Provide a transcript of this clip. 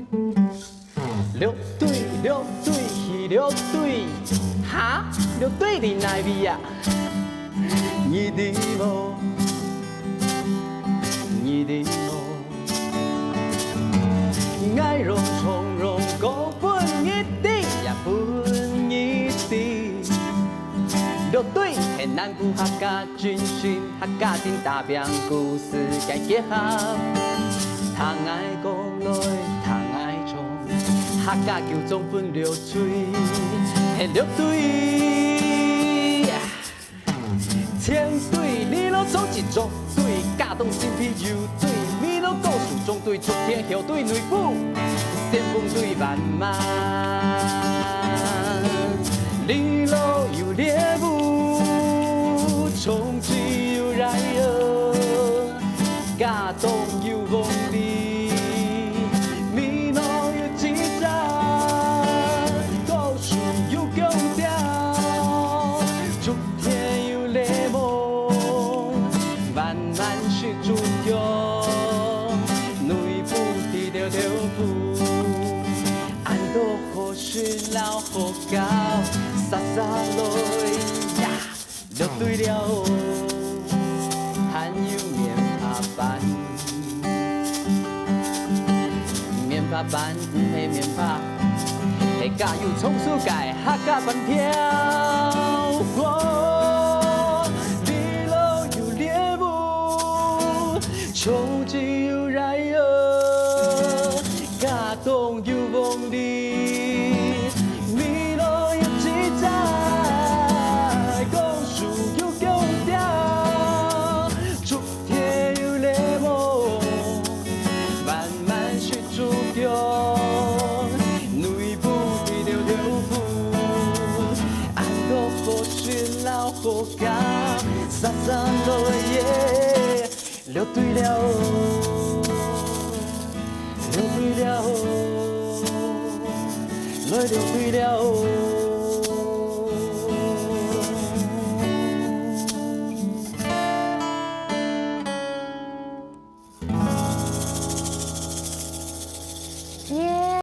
六对六对是六对，哈，六对你哪味啊？你的无，你的无，爱容从容，高分一滴也分一滴。六对很难顾客家军训，客家真大病故事该结合，通爱讲来，通爱唱。客家球总分六水，迄六对，千对你老总一组对，家当新皮油对，米老故事中对，昨天后对内部，先锋对万万，你老有猎物，从此有来儿，家当有梦里。老好教，撒撒来呀，六对了哦，还有棉花板，棉花板不是棉花，是加油冲出界，客家板条。你老有猎物，从今有来儿，家当有梦里。好教，撒撒落耶，六对了哦，六对了哦，来六对了哦。